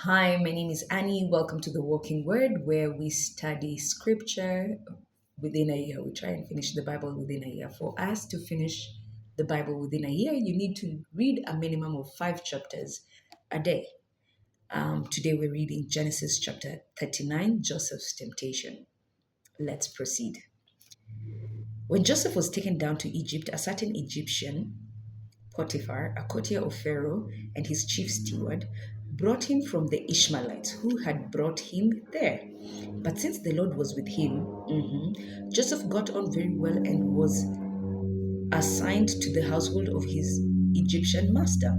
Hi, my name is Annie. Welcome to the Walking Word, where we study scripture within a year. We try and finish the Bible within a year. For us to finish the Bible within a year, you need to read a minimum of 5 chapters a day. Today we're reading Genesis chapter 39, Joseph's temptation. Let's proceed. When Joseph was taken down to Egypt, a certain Egyptian, Potiphar, a courtier of Pharaoh and his chief steward, brought him from the Ishmaelites who had brought him there. But since the Lord was with him, Joseph got on very well and was assigned to the household of his Egyptian master.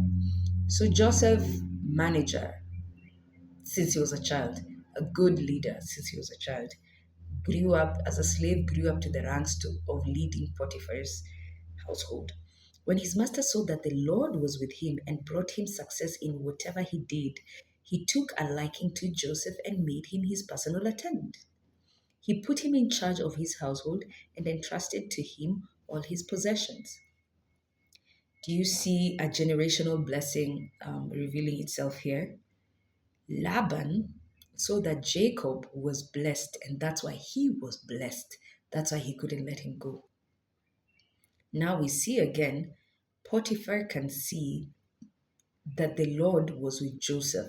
So Joseph, manager since he was a child, a good leader since he was a child, grew up as a slave, grew up to the ranks of leading Potiphar's household. When his master saw that the Lord was with him and brought him success in whatever he did, he took a liking to Joseph and made him his personal attendant. He put him in charge of his household and entrusted to him all his possessions. Do you see a generational blessing revealing itself here? Laban saw that Jacob was blessed, and that's why he was blessed. That's why he couldn't let him go. Now we see again, Potiphar can see that the Lord was with Joseph,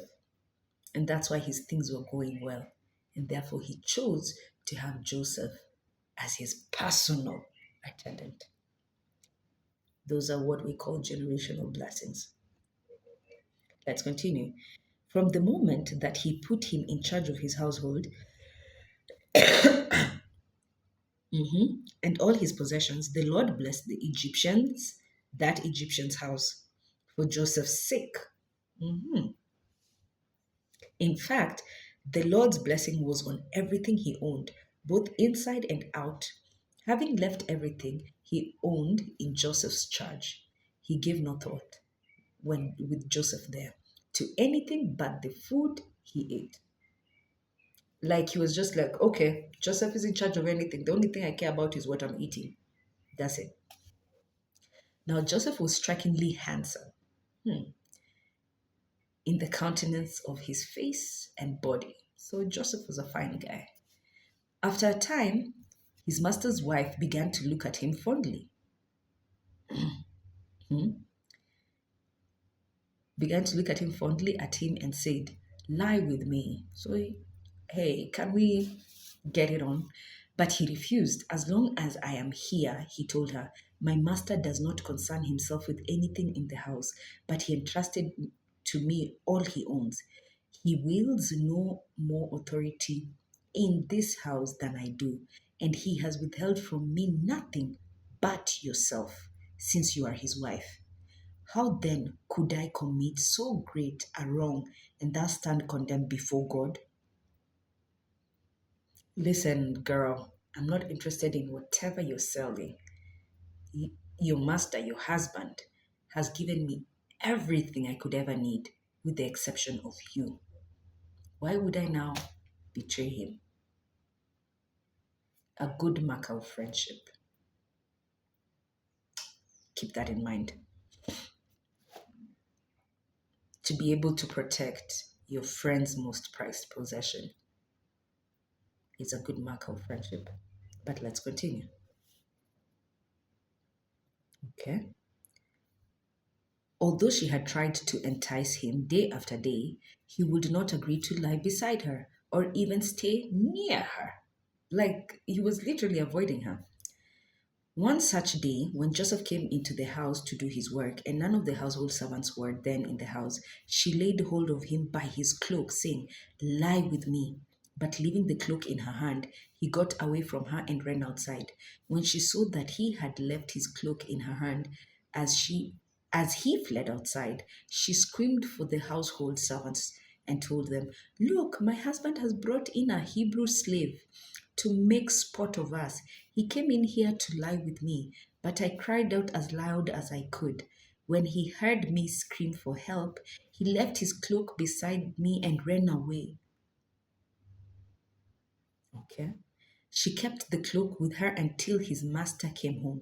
and that's why his things were going well. And therefore, he chose to have Joseph as his personal attendant. Those are what we call generational blessings. Let's continue. From the moment that he put him in charge of his household, and all his possessions, the Lord blessed the Egyptians, that Egyptian's house, for Joseph's sake. In fact, the Lord's blessing was on everything he owned, both inside and out. Having left everything he owned in Joseph's charge, he gave no thought when with Joseph there to anything but the food he ate. Like he was just like, okay, Joseph is in charge of anything. The only thing I care about is what I'm eating. That's it. Now Joseph was strikingly handsome in the countenance of his face and body. So Joseph was a fine guy. After a time, his master's wife began to look at him fondly. Began to look at him fondly at him and said, lie with me. So, hey, can we get it on? But he refused. As long as I am here, he told her, my master does not concern himself with anything in the house, but he entrusted to me all he owns. He wields no more authority in this house than I do, and he has withheld from me nothing but yourself, since you are his wife. How then could I commit so great a wrong and thus stand condemned before God? Listen, girl, I'm not interested in whatever you're selling. Your master, your husband, has given me everything I could ever need, with the exception of you. Why would I now betray him? A good mark of friendship. Keep that in mind. To be able to protect your friend's most prized possession is a good mark of friendship. But let's continue. Okay. Although she had tried to entice him day after day, he would not agree to lie beside her or even stay near her. Like he was literally avoiding her. One such day, when Joseph came into the house to do his work, and none of the household servants were then in the house, she laid hold of him by his cloak, saying, lie with me. But leaving the cloak in her hand, he got away from her and ran outside. When she saw that he had left his cloak in her hand, as he fled outside, she screamed for the household servants and told them, look, my husband has brought in a Hebrew slave to make sport of us. He came in here to lie with me, but I cried out as loud as I could. When he heard me scream for help, he left his cloak beside me and ran away. Okay. She kept the cloak with her until his master came home.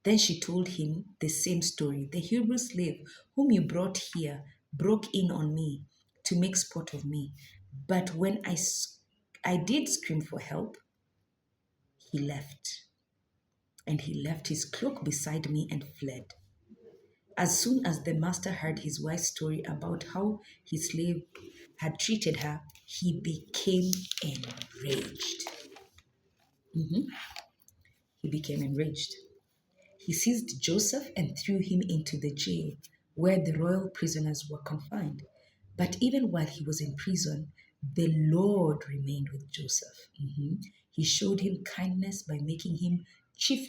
Then she told him the same story. The Hebrew slave whom you brought here broke in on me, to make sport of me. But when I did scream for help, he left. And he left his cloak beside me and fled. As soon as the master heard his wife's story about how his slave had treated her, he became enraged. Mhm. He became enraged. He seized Joseph and threw him into the jail where the royal prisoners were confined. But even while he was in prison, the Lord remained with Joseph. Mhm. He showed him kindness by making the chief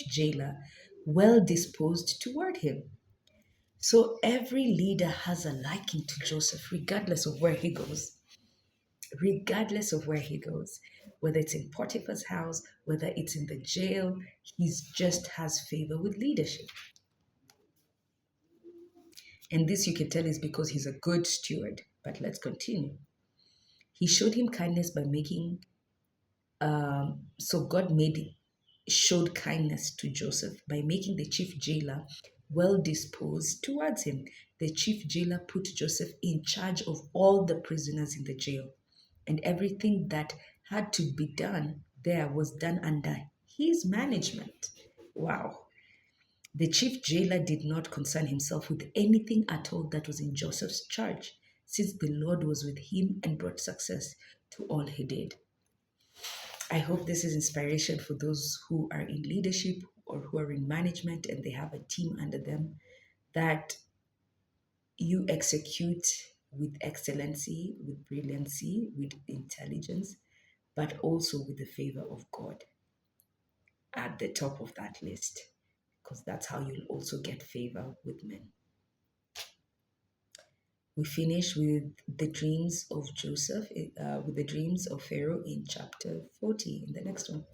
jailer well disposed toward him. So every leader has a liking to Joseph, regardless of where he goes. Regardless of where he goes, whether it's in Potiphar's house, whether it's in the jail, he just has favor with leadership. And this you can tell is because he's a good steward. But let's continue. He showed him kindness by making, so God made showed kindness to Joseph by making the chief jailer well disposed towards him. The chief jailer put Joseph in charge of all the prisoners in the jail, and everything that had to be done there was done under his management. Wow. The chief jailer did not concern himself with anything at all that was in Joseph's charge, since the Lord was with him and brought success to all he did. I hope this is inspiration for those who are in leadership or who are in management and they have a team under them, that you execute with excellency, with brilliancy, with intelligence, but also with the favor of God at the top of that list, because that's how you'll also get favor with men. We finish with the dreams of Joseph, with the dreams of Pharaoh in chapter 40, in the next one.